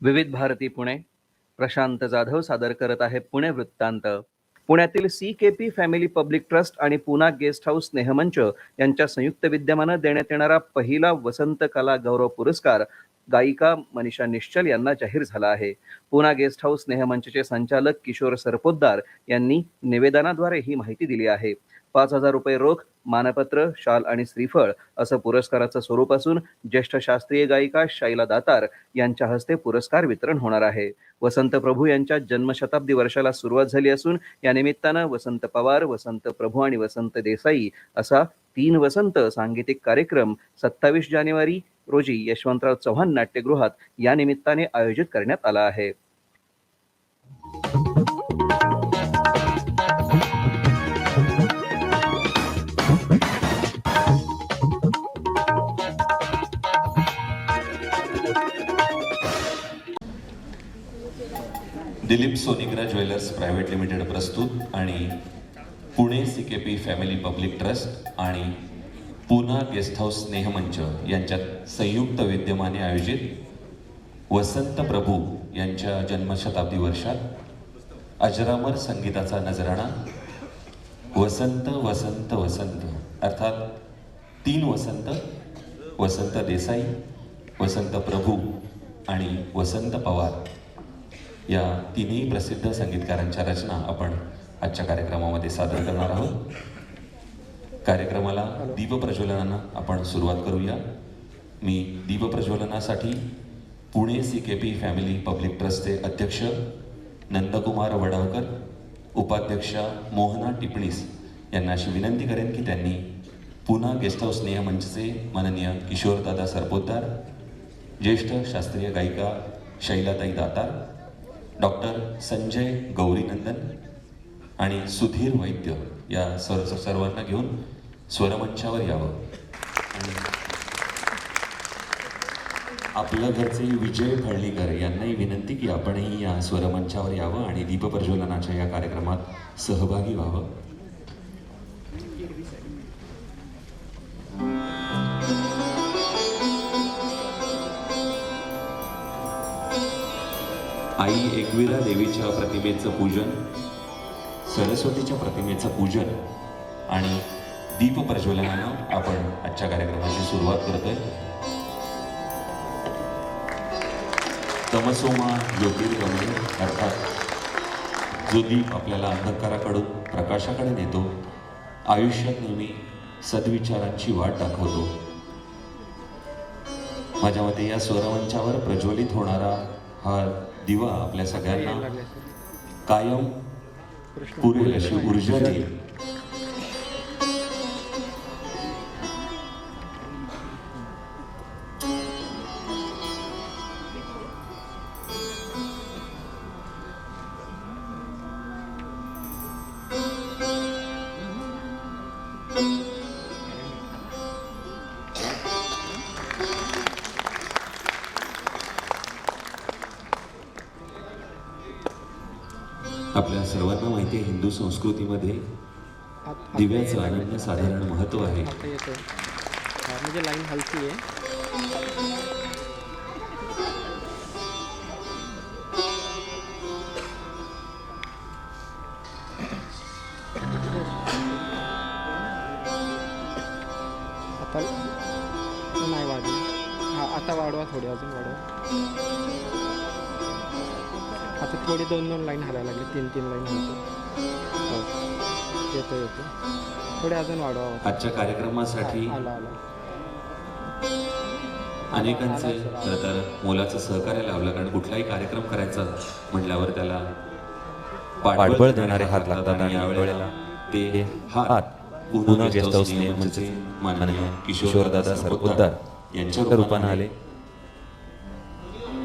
विविध भारती पुणे. प्रशांत जाधव सादर करत आहे पुणे वृत्तांत. पुण्यातील CKP फॅमिली पब्लिक ट्रस्ट आणि पूना गेस्ट हाऊस स्नेहमंच यांच्या संयुक्त विद्यमानं देण्यात येणारा पहिला वसंत कला गौरव पुरस्कार गायिका मनीषा निश्चल यांना जाहीर झाला आहे. पूना गेस्ट हाऊस स्नेहमंचचे संचालक किशोर सरपोतदार यांनी निवेदनाद्वारे ही माहिती दिली आहे. 5,000 रुपये रोख, मानपत्र, शाल आणि श्रीफळ असं पुरस्काराचं स्वरूप असून ज्येष्ठ शास्त्रीय गायिका शैला दातार यांच्या हस्ते पुरस्कार वितरण होणार आहे. वसंत प्रभू यांच्या जन्मशताब्दी वर्षाला सुरुवात झाली असून या निमित्तानं वसंत पवार, वसंत प्रभू आणि वसंत देसाई असा 3 वसंत सांगीतिक कार्यक्रम 27 जानेवारी रोजी यशवंतराव चव्हाण नाट्यगृहात या निमित्ताने आयोजित करण्यात आला आहे. दिलीप सोनिग्रा ज्वेलर्स प्रायव्हेट लिमिटेड प्रस्तुत आणि Pune CKP family public trust आणि पूना गेस्ट हाऊस स्नेहमंच यांच्यात संयुक्त विद्यमाने आयोजित वसंत प्रभू यांच्या जन्मशताब्दी वर्षात अजरामर संगीताचा नजराणा वसंत वसंत वसंत अर्थात 3 वसंत, वसंत देसाई, वसंत प्रभू आणि वसंत पवार या तिन्ही प्रसिद्ध संगीतकारांच्या रचना आपण आजच्या कार्यक्रमामध्ये सादर करणार आहोत. कार्यक्रमाला दीपप्रज्वलनानं आपण सुरुवात करूया. मी दीपप्रज्वलनासाठी पुणे CKP फॅमिली पब्लिक ट्रस्टचे अध्यक्ष नंदकुमार वडावकर, उपाध्यक्षा मोहना टिपणीस यांना अशी विनंती करेन की त्यांनी पूना गेस्ट हाऊस स्नेहमंचचे माननीय किशोरदादा सरपोतदार, ज्येष्ठ शास्त्रीय गायिका शैलाताई दातार, डॉक्टर संजय गौरीनंदन आणि सुधीर वैद्य या सर्वांना घेऊन स्वरमंचावर यावं. आपल्या घरचे विजय फळणीकर यांनाही विनंती की आपणही या स्वरमंचावर यावं आणि दीपप्रज्वलनाच्या या कार्यक्रमात सहभागी व्हावं. आई एकविरा देवीच्या प्रतिमेचं पूजन, सरस्वतीच्या प्रतिमेचं पूजन आणि दीपप्रज्वलनानं आपण आजच्या कार्यक्रमाची सुरुवात करतोय. तमसोमा ज्योतिर्गमय अर्थात जो दीप आपल्याला अंधकाराकडून प्रकाशाकडे नेतो, आयुष्यात नेहमी सद्विचारांची वाट दाखवतो. माझ्या मते या स्वरमंचावर प्रज्वलित होणारा हा दिवा आपल्या सगळ्यांना कायम पुरेल अशी ऊर्जा देईल. आपल्या सर्वांना माहिती आहे, हिंदू संस्कृतीमध्ये दिव्याचं अनन्यसाधारण महत्त्व आहे. म्हणजे लाईन हलकी आहे. आता नाही वाढली. हा आता वाढवा, थोडी अजून वाढवा. आता थोडी 2-2 लाईन हलायला लागली, 3-3 लाईन होते. येतो थोडे अजून वाढवा. आजच्या कार्यक्रमासाठी आला अनेकांचे तर मोलाचं सहकार्य लावलं, कारण कुठलाही कार्यक्रम करायचा म्हटल्यावर त्याला पाठबळ देणारे हात लागतात आणि यावेळेला ते हात पूना गेस्ट हाऊस स्नेहमंचचे माननीय किशोरदादा सरपोतदार यांच्या रूपाने आले.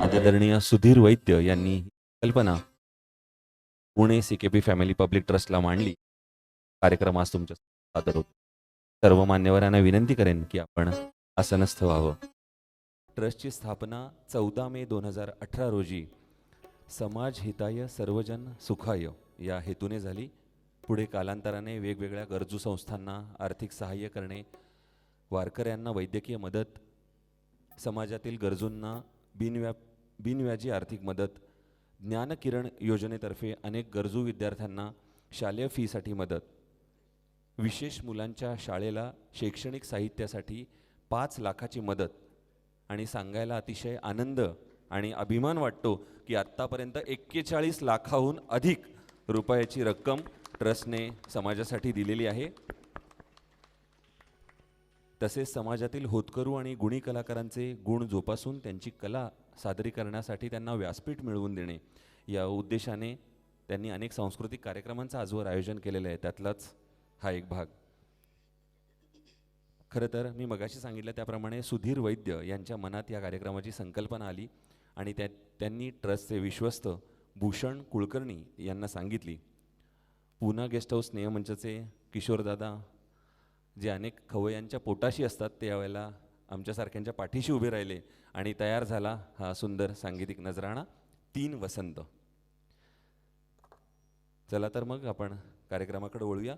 आदरणीय सुधीर वैद्य यांनी कल्पना पुणे CKP फॅमिली पब्लिक ट्रस्टला मांडली. कार्यक्रम आज तुमच्या सादर होतो. सर्व मान्यवरांना विनंती करेन की आपण आसनस्थ व्हावं. ट्रस्टची स्थापना 14 मे 2018 रोजी समाज हिताय सर्वजन सुखाय या हेतूने झाली. पुढे कालांतराने वेगवेगळ्या गरजू संस्थांना आर्थिक सहाय्य करणे, वारकऱ्यांना वैद्यकीय मदत, समाजातील गरजूंना बिनव्याजी आर्थिक मदत, ज्ञानकिरण योजनेतर्फे अनेक गरजू विद्यार्थ्यांना शालेय फीसाठी मदत, विशेष मुलांच्या शाळेला शैक्षणिक साहित्यासाठी 5 लाखाची मदत आणि सांगायला अतिशय आनंद आणि अभिमान वाटतो की आत्तापर्यंत 41 लाखाहून अधिक रुपयाची रक्कम ट्रस्टने समाजासाठी दिलेली आहे. तसेच समाजातील होतकरू आणि गुणी कलाकारांचे गुण जोपासून त्यांची कला सादरीकरणासाठी त्यांना व्यासपीठ मिळवून देणे या उद्देशाने त्यांनी अनेक सांस्कृतिक कार्यक्रमांचं आजवर आयोजन केलेलं आहे. त्यातलाच हा एक भाग. खरं तर मी मगाशी सांगितलं त्याप्रमाणे सुधीर वैद्य यांच्या मनात या कार्यक्रमाची संकल्पना आली आणि त्यांनी ट्रस्टचे विश्वस्त भूषण कुलकर्णी यांना सांगितली. पूना गेस्ट हाऊस स्नेहमंचचे किशोरदादा जे अनेक खवय्यांच्या पोटाशी असतात ते यावेळेला आमच्यासारख्यांच्या पाठीशी उभे राहिले आणि तयार झाला हा सुंदर सांगीतिक नजराणा 3 वसंत. चला तर मग आपण कार्यक्रमाकडे वळूया.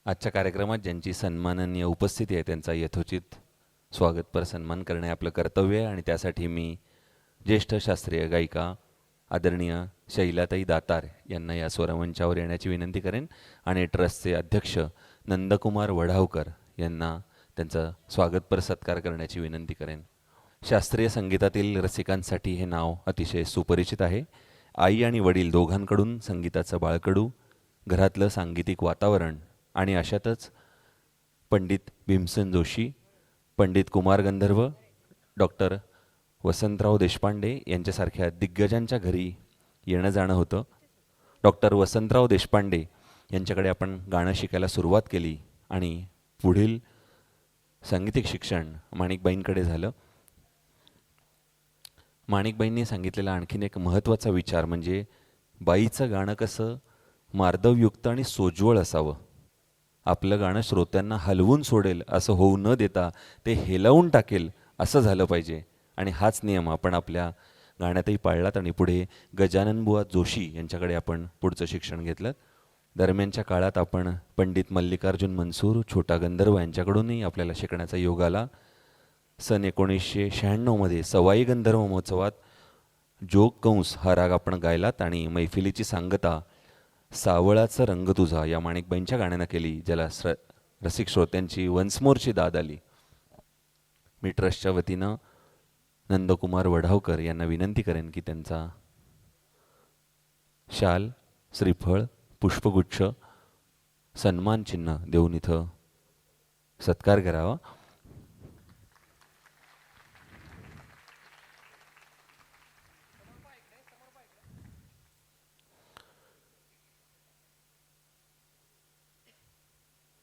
आजच्या कार्यक्रमात ज्यांची सन्माननीय उपस्थिती आहे त्यांचा यथोचित स्वागतपर सन्मान करणे आपलं कर्तव्य आहे आणि त्यासाठी मी ज्येष्ठ शास्त्रीय गायिका आदरणीय शैलाताई दातार यांना या स्वरमंचावर येण्याची विनंती करेन आणि ट्रस्टचे अध्यक्ष नंदकुमार वढावकर यांना त्यांचा स्वागतपर सत्कार करण्याची विनंती करेन. शास्त्रीय संगीतातील रसिकांसाठी हे नाव अतिशय सुपरिचित आहे. आई आणि वडील दोघांकडून संगीताचं बाळकडू, घरातलं सांगीतिक वातावरण आणि अशातच पंडित भीमसेन जोशी, पंडित कुमार गंधर्व, डॉक्टर वसंतराव देशपांडे यांच्यासारख्या दिग्गजांच्या घरी येणं जाणं होतं. डॉक्टर वसंतराव देशपांडे यांच्याकडे आपण गाणं शिकायला सुरुवात केली आणि पुढील सांगीतिक शिक्षण माणिकबाईंकडे झालं. माणिकबाईंनी सांगितलेला आणखीन एक महत्त्वाचा विचार म्हणजे बाईचं गाणं कसं मार्दवयुक्त आणि सोज्वळ असावं. आपलं गाणं श्रोत्यांना हलवून सोडेल असं होऊ न देता ते हेलावून टाकेल असं झालं पाहिजे आणि हाच नियम आपण आपल्या गाण्यातही पाळलात आणि पुढे गजाननबुवा जोशी यांच्याकडे आपण पुढचं शिक्षण घेतलं. दरम्यानच्या काळात आपण पंडित मल्लिकार्जुन मनसूर, छोटा गंधर्व यांच्याकडूनही आपल्याला शिकण्याचा योग आला. सन 1996 सवाई गंधर्व महोत्सवात जोग कंस हा राग आपण गायलात आणि मैफिलीची सांगता सावळाचा रंग तुझा या माणिकबाईंच्या गाण्यानं केली, ज्याला रसिक श्रोत्यांची वन्समोरची दाद आली. मी ट्रस्टच्या वतीनं नंदकुमार वढावकर यांना विनंती करेन की त्यांचा शाल, श्रीफळ, पुष्पगुच्छ, सन्मान चिन्ह देऊन इथं सत्कार करावा.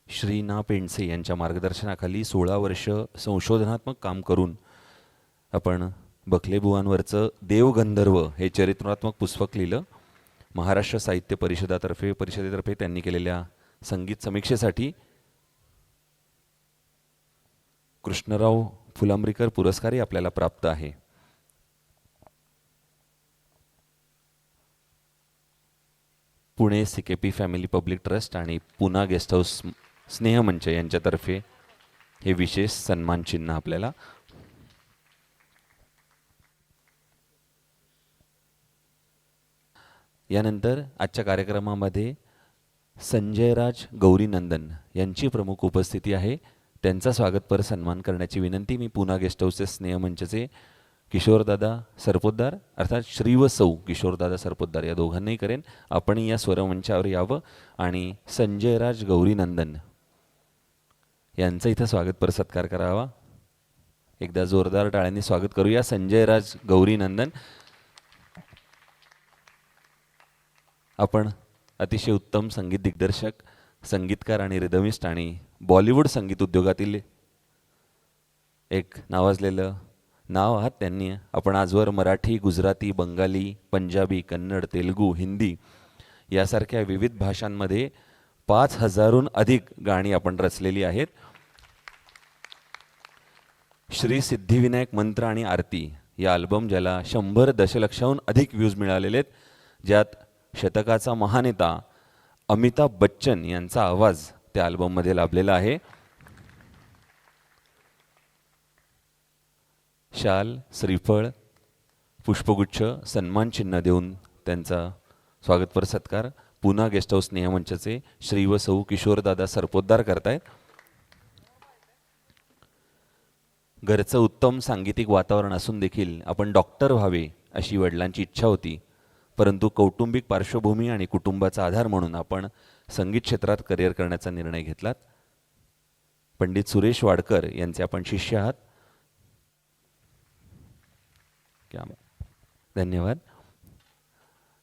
श्री ना पेंडसे यांच्या मार्गदर्शनाखाली 16 वर्ष संशोधनात्मक काम करून आपण बखलेबुवांवरचं देवगंधर्व हे चरित्रात्मक पुस्तक लिहिलं. महाराष्ट्र साहित्य परिषदेतर्फे त्यांनी केलेल्या संगीत समीक्षेसाठी कृष्णराव फुलांब्रीकर पुरस्कारही आपल्याला प्राप्त आहे. Pune CKP family public trust आणि पुना गेस्ट हाऊस स्नेहमंच यांच्यातर्फे हे विशेष सन्मान चिन्ह आपल्याला. यानंतर आजच्या कार्यक्रमामध्ये संजयराज गौरीनंदन यांची प्रमुख उपस्थिती आहे. त्यांचा स्वागतपर सन्मान करण्याची विनंती मी पुना गेस्ट हाऊसचे स्नेहमंचचे किशोरदादा सरपोतदार अर्थात श्री व सौ किशोरदादा सरपोतदार या दोघांनाही करेन. आपणही या स्वरमंचावर यावं आणि संजयराज गौरीनंदन यांचं इथं स्वागतपर सत्कार करावा. एकदा जोरदार टाळ्यांनी स्वागत करूया संजयराज गौरीनंदन. आपण अतिशय उत्तम संगीत दिग्दर्शक, संगीतकार आणि रिदमिस्ट आणि बॉलिवूड संगीत उद्योगातील एक नावाजलेलं नाव आहात. त्यांनी आपण आजवर मराठी, गुजराती, बंगाली, पंजाबी, कन्नड, तेलुगू, हिंदी यासारख्या विविध भाषांमध्ये 5000हून अधिक गाणी आपण रचलेली आहेत. श्री सिद्धिविनायक मंत्र आणि आरती या अल्बम ज्याला 100 दशलक्षाहून अधिक व्ह्यूज मिळालेले आहेत, ज्यात शतकाचा महानेता अमिताभ बच्चन यांचा आवाज त्या अल्बममध्ये लाभलेला आहे. शाल, श्रीफळ, पुष्पगुच्छ सन्मान चिन्ह देऊन त्यांचा स्वागतपर सत्कार पुन्हा गेस्ट हाऊस स्नेहमंचचे श्री व सौ किशोरदादा सरपोतदार करतायत. घरचं उत्तम सांगीतिक वातावरण असून देखील आपण डॉक्टर व्हावे अशी वडिलांची इच्छा होती, परंतु कौटुंबिक पार्श्वभूमी आणि कुटुंबाचा आधार म्हणून आपण संगीत क्षेत्रात करिअर करण्याचा निर्णय घेतलात. पंडित सुरेश वाडकर यांचे आपण शिष्य आहात. धन्यवाद.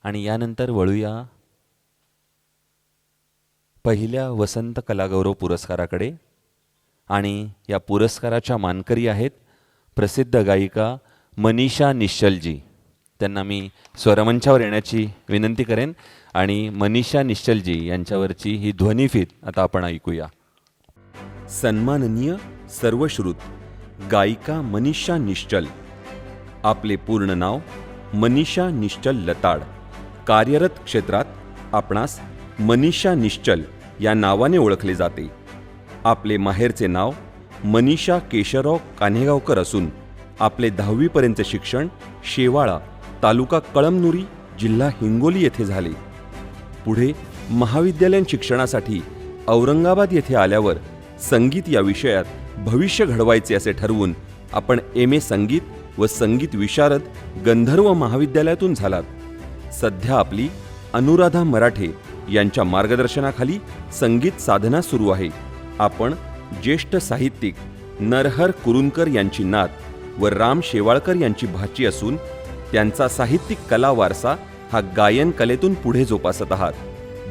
आणि यानंतर वळूया पहिल्या वसंत कलागौरव पुरस्काराकडे. आणि या पुरस्काराच्या मानकरी आहेत प्रसिद्ध गायिका मनीषा निश्चलजी. त्यांना मी स्वरमंचावर येण्याची विनंती करेन आणि मनीषा निश्चलजी यांच्यावरची ही ध्वनिफीत आता आपण ऐकूया. सन्माननीय सर्वश्रुत गायिका मनीषा निश्चल. आपले पूर्ण नाव मनीषा निश्चल लताड. कार्यरत क्षेत्रात आपणास मनीषा निश्चल या नावाने ओळखले जाते. आपले माहेरचे नाव मनीषा केशवराव कान्हेगावकर असून आपले 10वीपर्यंत शिक्षण शेवाळा तालुका कळमनुरी जिल्हा हिंगोली येथे झाले. पुढे महाविद्यालयीन शिक्षणासाठी औरंगाबाद येथे आल्यावर संगीत या विषयात भविष्य घडवायचे असे ठरवून आपण MA संगीत व संगीत विशारद गंधर्व महाविद्यालयातून झालात. सध्या आपली अनुराधा मराठे यांच्या मार्गदर्शनाखाली संगीत साधना सुरू आहे. आपण ज्येष्ठ साहित्यिक नरहर कुरुंदकर यांची नात व राम शेवाळकर यांची भाची असून त्यांचा साहित्यिक कला वारसा हा गायन कलेतून पुढे जोपासत आहात.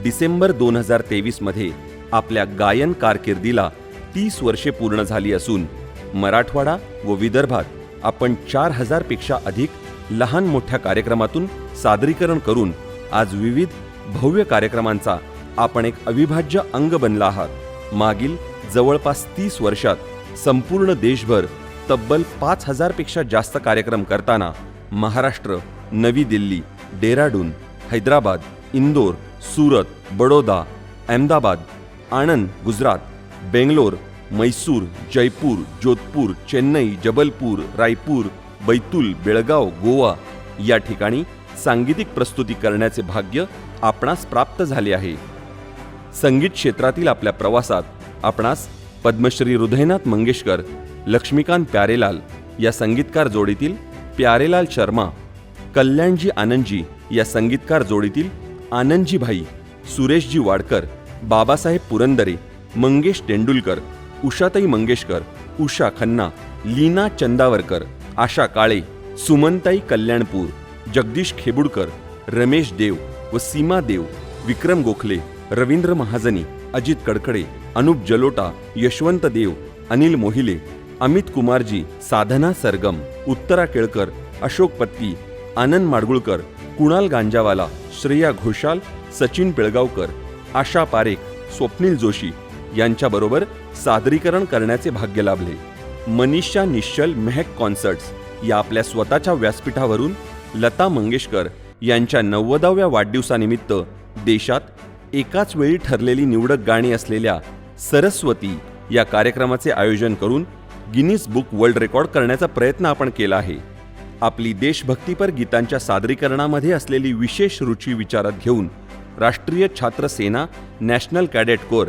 डिसेंबर 2023 मध्ये आपल्या गायन कारकिर्दीला 30 वर्षे पूर्ण झाली असून मराठवाडा व विदर्भात आपण 4000 पेक्षा अधिक लहान मोठ्या कार्यक्रमातून सादरीकरण करून आज विविध भव्य कार्यक्रमांचा आपण एक अविभाज्य अंग बनला आहात. मागील जवळपास 30 वर्षात संपूर्ण देशभर तब्बल 5000 पेक्षा जास्त कार्यक्रम करताना महाराष्ट्र, नवी दिल्ली, डेहराडून, हैदराबाद, इंदोर, सुरत, बडोदा, अहमदाबाद, आणंद, गुजरात, बेंगलोर, मैसूर, जयपूर, जोधपूर, चेन्नई, जबलपूर, रायपूर, बैतूल, बेळगाव, गोवा या ठिकाणी सांगीतिक प्रस्तुती करण्याचे भाग्य आपणास प्राप्त झाले आहे. संगीत क्षेत्रातील आपल्या प्रवासात आपणास पद्मश्री हृदयनाथ मंगेशकर, लक्ष्मीकांत प्यारेलाल या संगीतकार जोडीतील प्यारेलाल शर्मा, कल्याणजी आनंदजी या संगीतकार जोडीतील आनंदजी भाई, सुरेशजी वाडकर, बाबासाहेब पुरंदरे, मंगेश तेंडुलकर, उषाताई मंगेशकर, उषा खन्ना, लीना चंदावरकर, आशा काळे, सुमनताई कल्याणपूर, जगदीश खेबुडकर, रमेश देव व सीमा देव, विक्रम गोखले, रवींद्र महाजनी, अजित कडकडे, अनुप जलोटा, यशवंत देव, अनिल मोहिले, अमित कुमारजी, साधना सरगम, उत्तरा केळकर, अशोक पत्ती, आनंद माडगुळकर, कुणाल गांजावाला, श्रेया घोषाल, सचिन पिळगावकर, आशा पारेख, स्वप्नील जोशी यांच्याबरोबर सादरीकरण करण्याचे भाग्य लाभले. मनीषा निश्चल मेहक कॉन्सर्ट्स या आपल्या स्वतःच्या व्यासपीठावरून लता मंगेशकर यांच्या 90व्या वाढदिवसानिमित्त देशात एकाच वेळी ठरलेली निवडक गाणी असलेल्या सरस्वती या कार्यक्रमाचे आयोजन करून गिनीज बुक वर्ल्ड रेकॉर्ड करण्याचा प्रयत्न आपण केला आहे. आपली देशभक्तीपर गीतांच्या सादरीकरणामध्ये असलेली विशेष रुची विचारात घेऊन राष्ट्रीय छात्र सेना, नॅशनल कॅडेट कोर,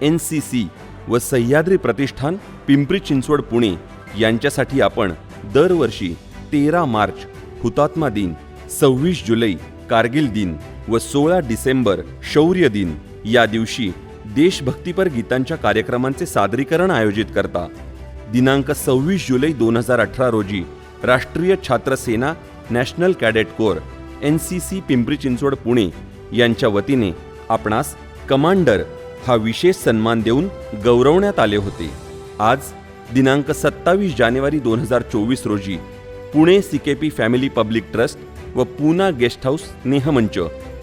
NCC व सह्याद्री प्रतिष्ठान पिंपरी चिंचवड पुणे यांच्यासाठी आपण दरवर्षी 13 मार्च हुतात्मा दिन, 26 जुलै कारगिल दिन व 16 डिसेंबर शौर्य दिन या दिवशी देशभक्तीपर गीतांच्या कार्यक्रमांचे सादरीकरण आयोजित करता. दिनांक 26 जुलै 2018 रोजी राष्ट्रीय छात्र सेना, national cadet corps, NCC Pimpri Chinchwad Pune यांच्या वतीने आपणास कमांडर हा विशेष सन्मान देऊन गौरवण्यात आले होते. आज दिनांक 27 जानेवारी 2024 रोजी Pune CKP family public trust व पूना गेस्ट हाऊस स्नेहमंच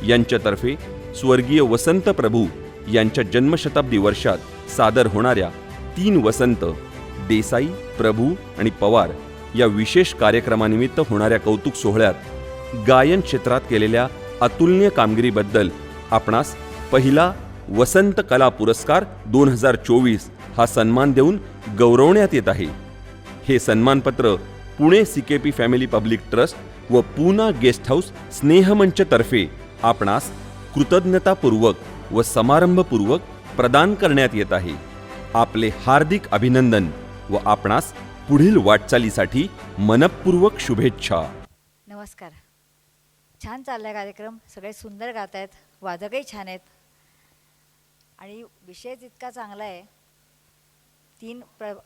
यांच्यातर्फे स्वर्गीय वसंत प्रभू यांच्या जन्मशताब्दी वर्षात सादर होणाऱ्या 3 वसंत देसाई, प्रभू आणि पवार या विशेष कार्यक्रमानिमित्त होणाऱ्या कौतुक सोहळ्यात गायन क्षेत्रात केलेल्या अतुलनीय कामगिरीबद्दल आपणास पहिला वसंत कला पुरस्कार 2024 हा सन्मान देऊन गौरवण्यात येत आहे. हे सन्मानपत्र Pune CKP family public trust व पूना गेस्ट हाऊस स्नेहमंच तर्फे आपणास कृतज्ञतापूर्वक व समारंभपूर्वक प्रदान करण्यात येत आहे. आपले हार्दिक अभिनंदन व आपणास पुढील वाटचालीसाठी मनपूर्वक शुभेच्छा. नमस्कार. छान चालला कार्यक्रम. सगळे सुंदर गात आहेत, वादकही छान आहेत आणि विषयच इतका चांगला आहे. तीन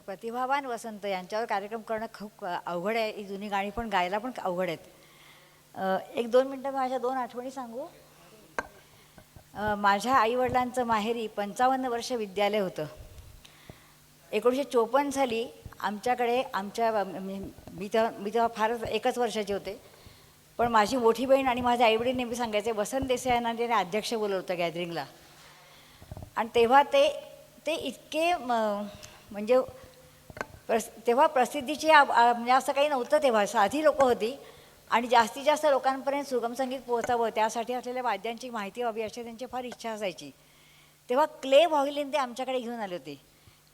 प्रतिभावान वसंत यांच्यावर कार्यक्रम करणं खूप अवघड आहे. ही जुनी गाणी पण गायला पण अवघड आहेत. 1-2 मिनटं माझ्या 2 आठवणी सांगू. माझ्या आईवडिलांचं माहेरी 55 वर्ष विद्यालय होतं. 1954 साली आमच्याकडे मी तेव्हा फारच 1 वर्षाचे होते. पण माझी मोठी बहीण आणि माझे आईवडील नेहमी सांगायचे वसंत देसाई यांना त्याने अध्यक्ष बोलवलं होतं गॅदरिंगला. आणि तेव्हा ते इतके म्हणजे तेव्हा प्रसिद्धीची म्हणजे असं काही नव्हतं. तेव्हा साधी लोकं होती आणि जास्तीत जास्त लोकांपर्यंत सुगम संगीत पोहोचावं त्यासाठी असलेल्या वाद्यांची माहिती व्हावी अशी त्यांची फार इच्छा असायची. तेव्हा क्ले व्हायोलिन ते आमच्याकडे घेऊन आले होते.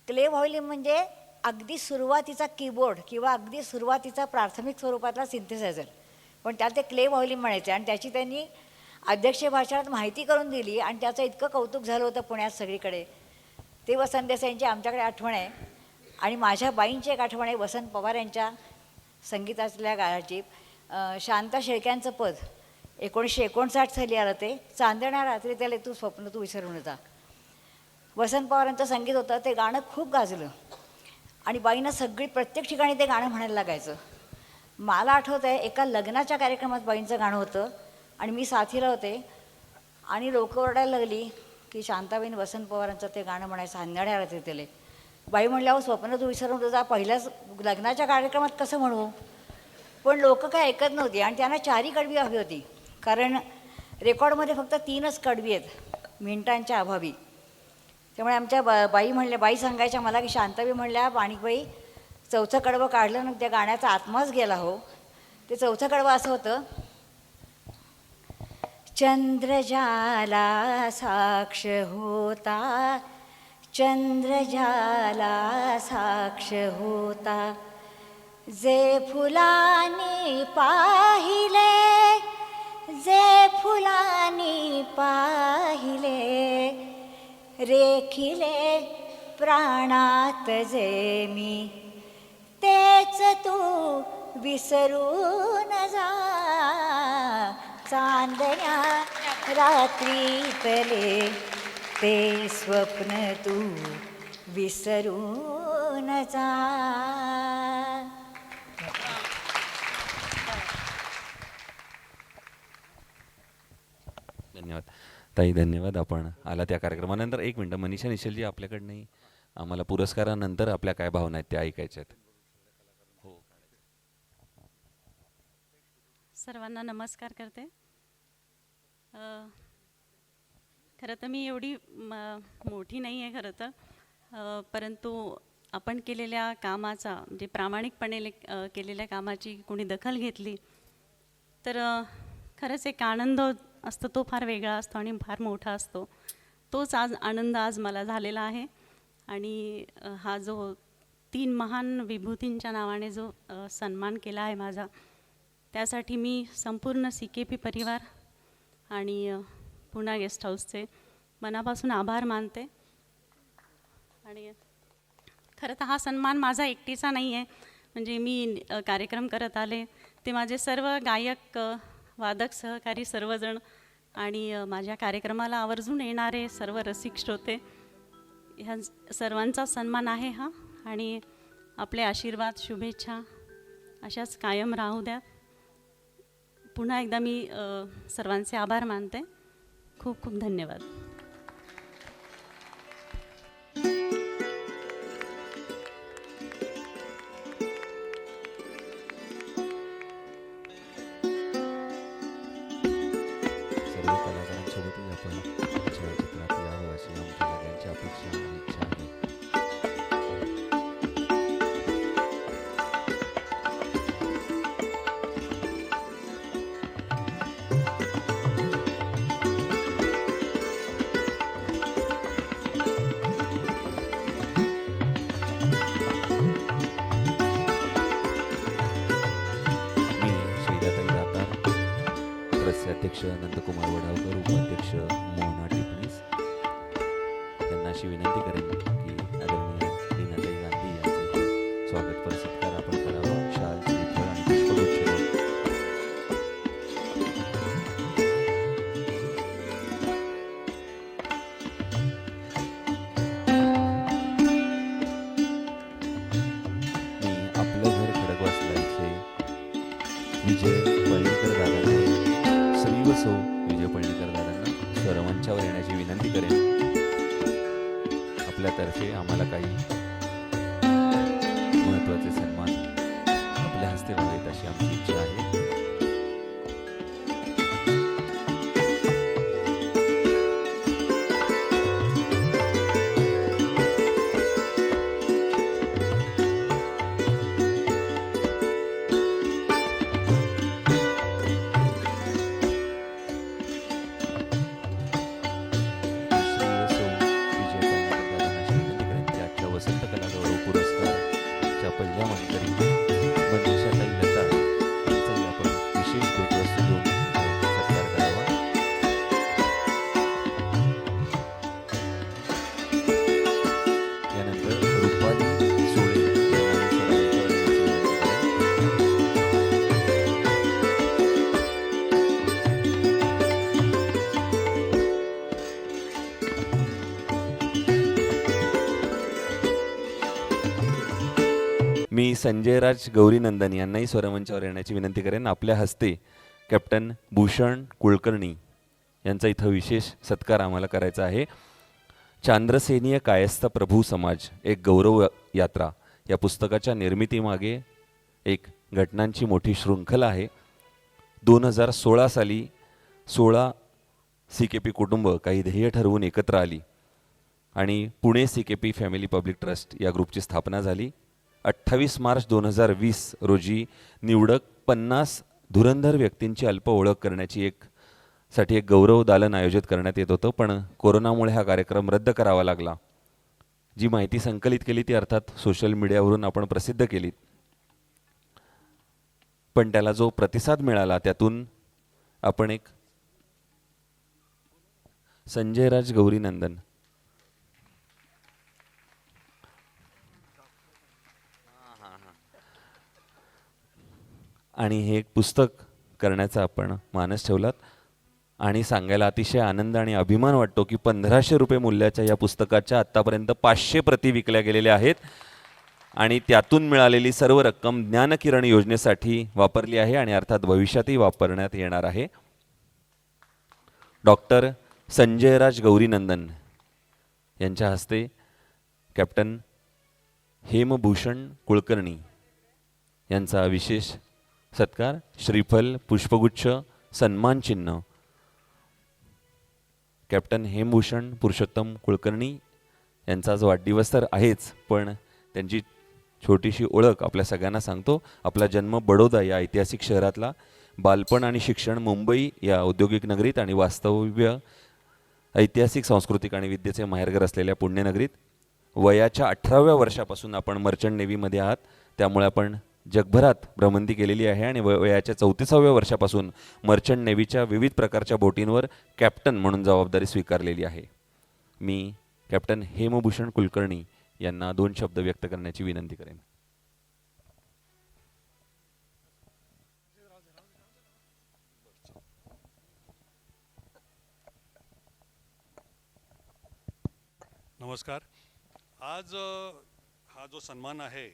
क्ले व्हायोलिन म्हणजे अगदी सुरुवातीचा कीबोर्ड किंवा अगदी सुरुवातीचा प्राथमिक स्वरूपातला सिंथेसायझर, पण त्यात ते क्ले व्हायोलिन म्हणायचे. आणि त्याची त्यांनी अध्यक्ष भाषणात माहिती करून दिली आणि त्याचं इतकं कौतुक झालं होतं पुण्यात सगळीकडे. ते वसंत देसाईंची आमच्याकडे आठवण आहे. आणि माझ्या बाईंची एक आठवण आहे वसंत पवार यांच्या संगीतातल्या गाण्याची. शांता शेळक्यांचं पद 1959 साली आलं ते चांदण्या रात्री त्याला तू स्वप्न तू विसरून होता. वसंत पवारांचं संगीत होतं. ते गाणं खूप गाजलं आणि बाईंना प्रत्येक ठिकाणी ते गाणं म्हणायला लागायचं. मला आठवत आहे एका लग्नाच्या कार्यक्रमात बाईंचं गाणं होतं आणि मी साथीला होते आणि लोकं ओरडायला लागली की शांताबाईंनी वसंत पवारांचं ते गाणं म्हणायचं चांदण्या रात्री त्याला. बाई म्हणल्यावर स्वप्न तू विसरून तुझा पहिल्याच लग्नाच्या कार्यक्रमात कसं म्हणू. पण लोक काय ऐकत नव्हती आणि त्यांना 4 कडवी हवी होती कारण रेकॉर्डमध्ये फक्त 3च कडवी आहेत मिनिटांच्या अभावी. त्यामुळे आमच्या बाई सांगायच्या मला की शांताबाई म्हणल्या माणिकबाई 4थं कडवं काढलं ना त्या गाण्याचा आत्माच गेला हो. ते 4थं कडवं असं होतं. चंद्रजाला साक्ष होता, चंद्रजाला साक्ष होता, जे फुलांनी पाहिले, जे फुलांनी पाहिले, रेखिले प्राणात जे मी, तेच तू विसरून जा. चांदण्या रात्रीतले ते स्वप्न तू विसरून जा. धन्यवाद ताई, धन्यवाद. आपण आला त्या कार्यक्रमानंतर. 1 मिनटं मनीषा निश्चलजी आपल्याकडनंही आम्हाला पुरस्कारानंतर आपल्या काय भावना आहेत त्या ऐकायच्या आहेत. सर्वांना नमस्कार करते. खरं तर मी एवढी मोठी नाही आहे खरं तर, परंतु आपण केलेल्या कामाचा म्हणजे प्रामाणिकपणे केलेल्या कामाची कोणी दखल घेतली तर खरंच एक आनंद असतो, तो फार वेगळा असतो आणि फार मोठा असतो. तोच आनंद आज मला झालेला आहे. आणि हा जो 3 महान विभूतींच्या नावाने जो सन्मान केला आहे माझा, त्यासाठी मी संपूर्ण CKP परिवार आणि पुणा गेस्ट हाऊसचे मनापासून आभार मानते. आणि खरं तर हा सन्मान माझा एकटीचा नाही आहे. म्हणजे मी कार्यक्रम करत आले ते माझे सर्व गायक, वादक, सहकारी सर्वजण आणि माझ्या कार्यक्रमाला आवर्जून येणारे सर्व रसिक श्रोते, ह्या सर्वांचा सन्मान आहे हा. आणि आपले आशीर्वाद, शुभेच्छा अशाच कायम राहू द्या. पुन्हा एकदा मी सर्वांचे आभार मानते. खूप खूप धन्यवाद. सर्व कलाकारांसोबतही आपण छायाचित्रात यावं अशी आमच्या सगळ्यांची अपेक्षा आणि इच्छा आहे. ट्रस्टचे अध्यक्ष नंदकुमार वडावकर, उपाध्यक्ष मोहना टिपणीस यांना अशी विनंती करेन की आदरणीय लीनाताई गांधी यांचे इथे स्वागतपर सत्कार आपण करावा. शाल, श्रीफळ आणि पुष्पगुच्छ देऊन. मी आपलं घर खडकवासला इथे विजय पळणीकर दादांना, श्री व सौ विजय पळणीकर दादांना स्वरमंचावर येण्याची विनंती करेन. आपल्यातर्फे आम्हाला काही महत्त्वाचे सन्मान आपल्या हस्ते व्हावेत अशी आमची इच्छा आहे. वसंत कला गौरव पुरस्कारच्या पहिल्या मानकरी मनषाताई लता यांचाही आपण विशेष भेटवस्तू देऊन सत्कार करावा. यानंतर रुपाली सोळे यांना स्वरांच्यावर येण्याची विनंती करेन. मी संजयराज गौरीनंदन यांनाही स्वरमंचावर येण्याची विनंती करेन. आपल्या हस्ते कॅप्टन भूषण कुलकर्णी यांचा इथं विशेष सत्कार आम्हाला करायचा आहे. चांद्रसेनीय कायस्थ प्रभू समाज एक गौरव यात्रा या पुस्तकाच्या निर्मितीमागे एक घटनांची मोठी शृंखला आहे. 2016 साली 16 CKP कुटुंब काही ध्येय ठरवून एकत्र आली आणि Pune CKP family public trust या ग्रुपची स्थापना झाली. 28 मार्च 2020 रोजी निवडक 50 धुरंधर व्यक्तींची अल्प ओळख करण्याची साठी एक गौरव दालन आयोजित करण्यात येत होतं, पण कोरोनामुळे हा कार्यक्रम रद्द करावा लागला. जी माहिती संकलित केली ती अर्थात सोशल मीडियावरून आपण प्रसिद्ध केली, पण त्याला जो प्रतिसाद मिळाला त्यातून आपण एक संजयराज गौरीनंदन आणि हे एक पुस्तक करण्याचा आपण मानस ठेवलात आणि सांगायला अतिशय आनंद आणि अभिमान वाटतो की 1500 रुपये मूल्याच्या या पुस्तकाच्या आत्तापर्यंत 500 प्रती विकल्या गेलेल्या आहेत आणि त्यातून मिळालेली सर्व रक्कम ज्ञानकिरण योजनेसाठी वापरली आहे आणि अर्थात भविष्यातही वापरण्यात येणार आहे. डॉक्टर संजयराज गौरीनंदन यांच्या हस्ते कॅप्टन हेमभूषण कुलकर्णी यांचा विशेष सत्कार, श्रीफल, पुष्पगुच्छ, सन्मान चिन्ह. कॅप्टन हेमभूषण पुरुषोत्तम कुलकर्णी यांचा आज वाढदिवस तर आहेच, पण त्यांची छोटीशी ओळख आपल्या सगळ्यांना सांगतो. आपला जन्म बडोदा या ऐतिहासिक शहरातला, बालपण आणि शिक्षण मुंबई या औद्योगिक नगरीत आणि वास्तव्य ऐतिहासिक, सांस्कृतिक आणि विद्येचे माहेरघर असलेल्या पुण्यनगरीत. वयाच्या 18व्या वर्षापासून आपण मर्चंट नेव्हीमध्ये आहात, त्यामुळे आपण जगभरात भ्रमंती केलेली आहे आणि वयाच्या 34व्या वर्षापासून मर्चंट नेव्हीच्या विविध प्रकारच्या बोटींवर कॅप्टन म्हणून जबाबदारी स्वीकारलेली आहे. मी कॅप्टन हेमभूषण कुलकर्णी यांना 2 शब्द व्यक्त करण्याची विनंती करेन. नमस्कार. आज हा जो सन्मान आहे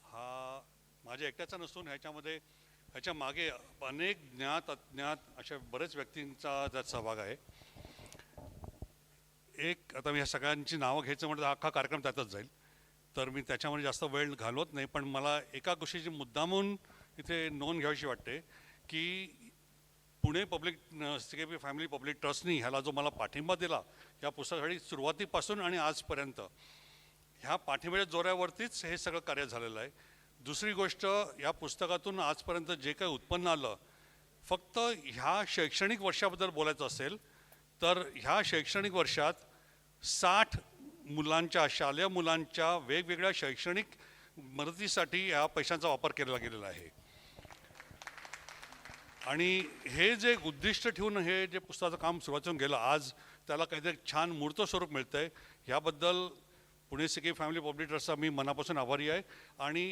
हा माझ्या एकट्याचा नसून ह्याच्या मागे अनेक ज्ञात अज्ञात अशा बरेच व्यक्तींचा त्यात सहभाग आहे. आता मी ह्या सगळ्यांची नावं घ्यायचं म्हटलं अख्खा कार्यक्रम त्यातच जाईल, तर मी त्याच्यामध्ये जास्त वेळ घालवत नाही. पण मला एका गोष्टीची मुद्दामून इथे नोंद घ्यावीशी वाटते की पुणे CKP फॅमिली पब्लिक ट्रस्टनी ह्याला जो मला पाठिंबा दिला या पुस्तकासाठी सुरुवातीपासून आणि आजपर्यंत ह्या पाठिंब्याच्या जोऱ्यावरतीच हे सगळं कार्य झालेलं आहे. दुसरी गोष्ट, या पुस्तकातून आजपर्यंत जे काही उत्पन्न आलं, फक्त ह्या शैक्षणिक वर्षाबद्दल बोलायचं असेल तर ह्या शैक्षणिक वर्षात 60 मुलांच्या, शालेय मुलांच्या वेगवेगळ्या शैक्षणिक मदतीसाठी ह्या पैशांचा वापर केला गेलेला आहे. आणि हे जे एक उद्दिष्ट ठेवून हे जे पुस्तकाचं काम सुरुवातीपासून गेलं, आज त्याला काहीतरी छान मूर्त स्वरूप मिळतं आहे. ह्याबद्दल पुणे सी के फॅमिली पब्लिक ट्रस्टचा मी मनापासून आभारी आहे. आणि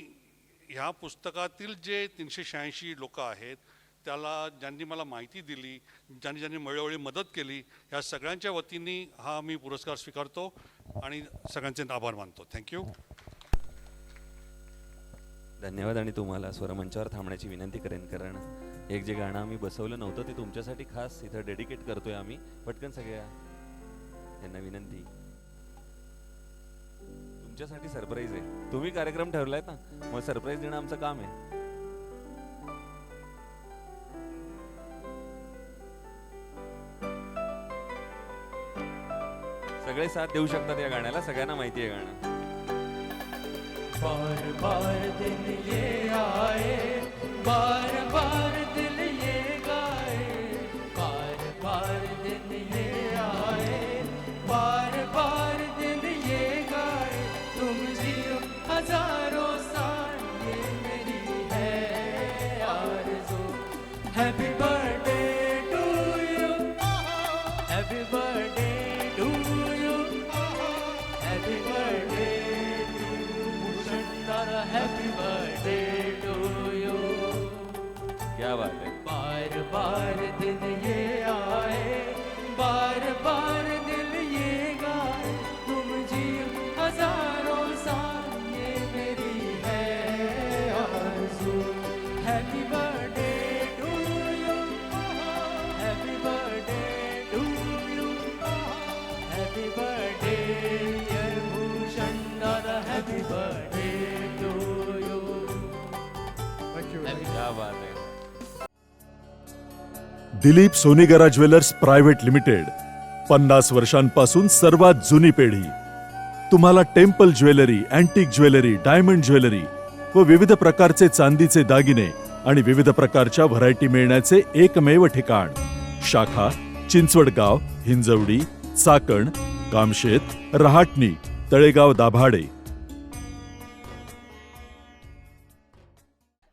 ह्या पुस्तकातील जे 386 लोक आहेत, त्याला ज्यांनी मला माहिती दिली, ज्यांनी वेळोवेळी मदत केली, ह्या सगळ्यांच्या वतीने हा मी पुरस्कार स्वीकारतो आणि सगळ्यांचे आभार मानतो. थँक्यू. धन्यवाद. आणि तुम्हाला स्वरमंचावर थांबण्याची विनंती करेन, कारण एक जे गाणं आम्ही बसवलं नव्हतं ते तुमच्यासाठी खास इथं डेडिकेट करतोय आम्ही. पटकन सगळ्या यांना विनंती. तुमच्यासाठी सरप्राईज आहे. तुम्ही कार्यक्रम ठरलाय ना, मग सरप्राईज देणं आमचं काम आहे. सगळे साथ देऊ शकतात या गाण्याला, सगळ्यांना माहिती आहे गाणं. बार बार दिन ये आए, बार बार दिल ये गाए, बार बार दिन ये आए, बार बार दिन ये गाए, तुम जियो हजारों साल, ये मेरी है आरज़ू. Happy birthday to you, happy birthday to you, happy birthday, happy birthday to you. क्या बात है. बार बार दिन ये आए, बार बार दिल ये गाए, तुम जियो हजारों साल, ये मेरी है आरज़ू. Happy birthday to you, happy birthday to you, happy birthday dear Bhushan दादा, हैप्पी बर्थडे. क्या बात है. Dilip Sonegara jewellers private limited, 50 वर्षांपासून सर्वात जुनी पेढी. तुम्हाला temple jewellery, antique jewellery, diamond jewellery व विविध प्रकारचे चांदीचे दागिने आणि विविध प्रकारच्या व्हरायटी मिळण्याचे एकमेव ठिकाण. शाखा चिंचवडगाव, हिंजवडी, चाकण, कामशेत, रहाटणी, तळेगाव दाभाडे.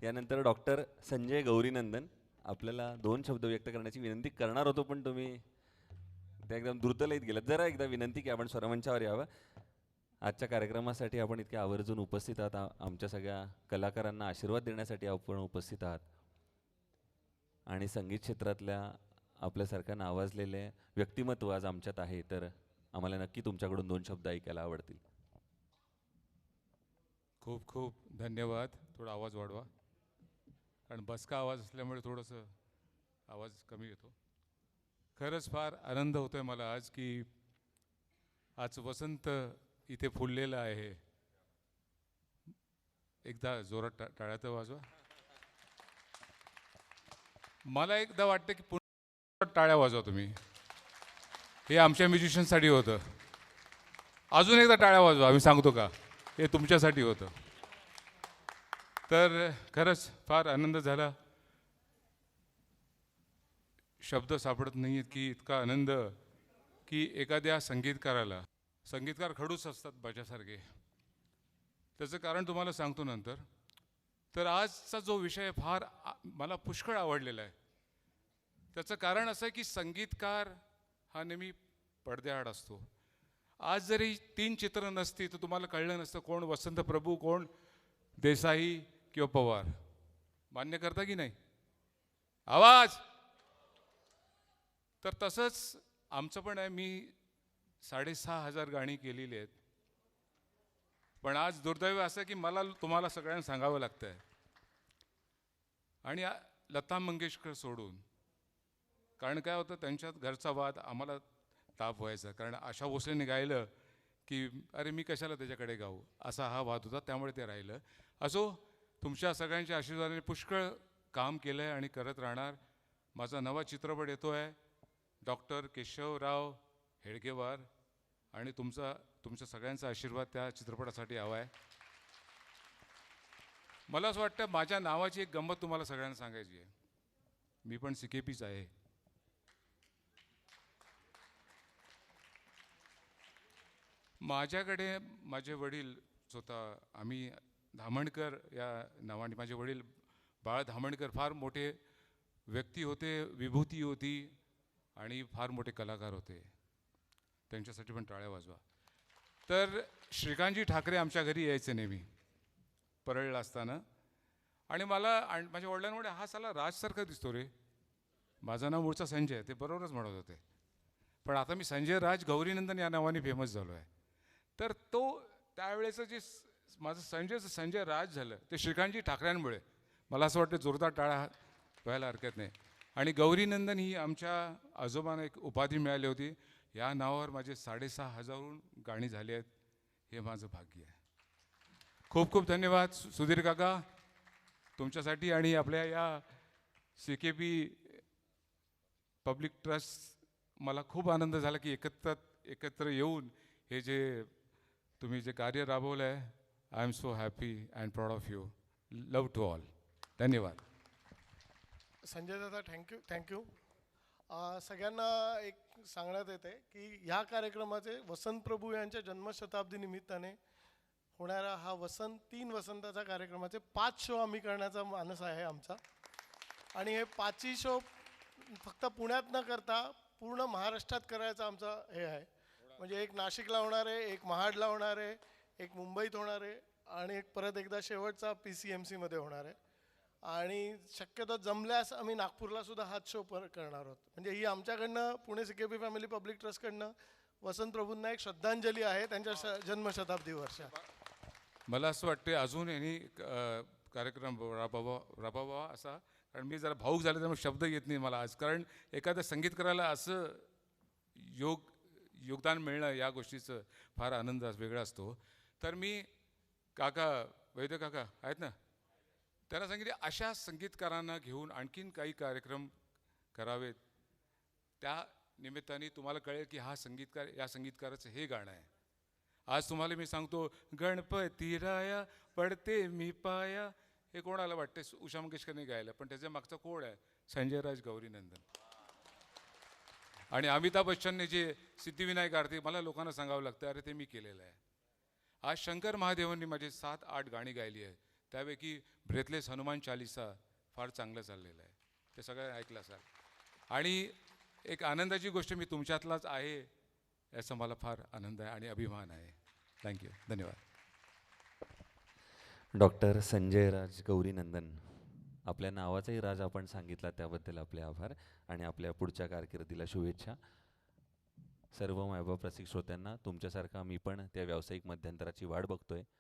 यानंतर डॉक्टर संजय गौरीनंदन, आपल्याला 2 शब्द व्यक्त करण्याची विनंती करणार होतो, पण तुम्ही त्या एकदम द्रुतलयीत गेलात. जरा एकदा विनंती की आपण स्वरमंचावर यावं. आजच्या कार्यक्रमासाठी आपण इतके आवर्जून उपस्थित आहात. आमच्या सगळ्या कलाकारांना आशीर्वाद देण्यासाठी आपण उपस्थित आहात. आणि संगीत क्षेत्रातल्या आपल्यासारख्या नावाजलेले व्यक्तिमत्व आज आमच्यात आहे, तर आम्हाला नक्की तुमच्याकडून 2 शब्द ऐकायला आवडतील. खूप खूप धन्यवाद. थोडा आवाज वाढवा, कारण बसका आवाज असल्यामुळे थोडंसं आवाज कमी येतो. खरंच फार आनंद होतो आहे मला आज, की आज वसंत इथे फुललेला आहे. एकदा जोरात टाळ्या तर वाजवा. मला एकदा वाटतं की पुन्हा टाळ्या वाजवा तुम्ही. हे आमच्या म्युझिशियनसाठी होतं. अजून एकदा टाळ्या वाजवा, आम्ही सांगतो का, हे तुमच्यासाठी होतं. तर खरंच फार आनंद झाला. शब्द सापडत नाही आहेत की इतका आनंद, की एखाद्या संगीतकाराला, संगीतकार खडूस असतात माझ्यासारखे, त्याचं कारण तुम्हाला सांगतो नंतर. तर आजचा जो विषय फार मला पुष्कळ आवडलेला आहे. त्याचं कारण असं आहे की संगीतकार हा नेहमी पडद्याआड असतो. आज जरी 3 चित्र नसती तर तुम्हाला कळलं नसतं कोण वसंत प्रभू, कोण देसाई किंवा पवार. मान्य करता की नाही? आवाज. तर तसंच आमचं पण आहे. मी 6,500 गाणी केलेली आहेत. पण आज दुर्दैव असं की मला तुम्हाला सगळ्यांना सांगावं लागतं आहे. आणि लता मंगेशकर सोडून, कारण काय होतं, त्यांच्यात घरचा वाद आम्हाला ताप व्हायचा. कारण आशा भोसलेने गायलं की अरे मी कशाला त्याच्याकडे गाऊ, असा हा वाद होता. त्यामुळे ते राहिलं. असो, तुमच्या सगळ्यांच्या आशीर्वादाने पुष्कळ काम केलं आहे आणि करत राहणार. माझा नवा चित्रपट येतो आहे, डॉक्टर केशवराव हेडगेवार, आणि तुमच्या सगळ्यांचा आशीर्वाद त्या चित्रपटासाठी हवा आहे. मला असं वाटतं माझ्या नावाची एक गंमत तुम्हाला सगळ्यांना सांगायची आहे. मी पण CKPच आहे. माझ्याकडे माझे वडील स्वतः, आम्ही धामणकर या नावाने, माझे वडील बाळ धामणकर फार मोठे व्यक्ती होते, विभूती होती आणि फार मोठे कलाकार होते. त्यांच्यासाठी पण टाळ्या वाजवा. तर श्रीकांतजी ठाकरे आमच्या घरी यायचे नेहमी परळला असताना, आणि माझ्या वडिलांमुळे हा साला राजसारखा दिसतो रे. माझं नाव मूळचा संजय, ते बरोबरच म्हणत होते, पण आता मी संजय राज गौरीनंदन या नावाने फेमस झालो आहे. तर तो त्यावेळेचं जे माझं संजय राज झालं ते श्रीकांतजी ठाकरेंमुळे. मला असं वाटतं जोरदार टाळ्या व्हायला हरकत नाही. आणि गौरीनंदन ही आमच्या आजोबांना एक उपाधी मिळाली होती. या नावावर माझे 6,500हून गाणी झाली आहेत. हे माझं भाग्य आहे. खूप खूप धन्यवाद सुधीर काका तुमच्यासाठी. आणि आपल्या या CKP पब्लिक ट्रस्ट, मला खूप आनंद झाला की एकत्र येऊन हे जे तुम्ही जे कार्य राबवलं आहे. I am so happy and proud of you. Love to all. धन्यवाद. संजय दादा, थँक्यू. सगळ्यांना एक सांगण्यात येते की ह्या कार्यक्रमाचे वसंत प्रभू यांच्या जन्मशताब्दी निमित्ताने होणारा हा 3 वसंताचा कार्यक्रमाचे 5 शो आम्ही करण्याचा मानस आहे आमचा. आणि हे 5ही शो फक्त पुण्यात न करता पूर्ण महाराष्ट्रात करायचा आमचा हे आहे. म्हणजे एक नाशिकला होणार आहे, एक महाडला होणार आहे, एक मुंबईत होणार आहे, आणि एक परत एकदा शेवटचा PCMCमध्ये होणार आहे. आणि शक्यतो जमल्यास आम्ही नागपूरला सुद्धा हाच शो करणार आहोत. म्हणजे ही आमच्याकडनं पुणे CKP फॅमिली पब्लिक ट्रस्टकडनं वसंत प्रभूंना एक श्रद्धांजली आहे त्यांच्या जन्मशताब्दी वर्षात. मला असं वाटते अजून यांनी कार्यक्रम राबवावा असा, कारण मी जरा भाऊक झाले त्यामुळे शब्द येत नाही मला आज. कारण एखाद्या संगीतकाराला असं योगदान मिळणं या गोष्टीचं फार आनंद वेगळा असतो. तर मी वैद्य काका आहेत ना, त्यांना सांगितले अशा संगीतकारांना घेऊन आणखीन काही कार्यक्रम करावेत. त्या निमित्ताने तुम्हाला कळेल की या संगीतकाराचं हे गाणं आहे. आज तुम्हाला मी सांगतो, गणपती राया पडते मी पाया, हे कोणाला वाटते उषा मंगेशकरने गायलं, पण त्याच्या मागचा कोण आहे? संजय राज गौरीनंदन. आणि अमिताभ बच्चनने जे सिद्धिविनायक आरती, मला लोकांना सांगावं लागतं अरे ते मी केलेलं आहे. आज शंकर महादेवांनी माझे 7-8 गाणी गायली आहे. त्यापैकी ब्रेथलेस हनुमान चालिसा फार चांगलं चाललेलं आहे, ते सगळं ऐकलं असाल. आणि एक आनंदाची गोष्ट मी तुमच्यातलाच आहे याचा मला फार आनंद आहे आणि अभिमान आहे. थँक्यू. धन्यवाद. डॉक्टर संजय राज गौरीनंदन, आपल्या नावाचाही राज आपण सांगितला त्याबद्दल आपले आभार आणि आपल्या पुढच्या कारकिर्दीला शुभेच्छा. सर्व मायबाप रसिक श्रोत्यांना तुमच्यासारखा मी पण त्या व्यावसायिक मध्यंतराची वाट बघतोय.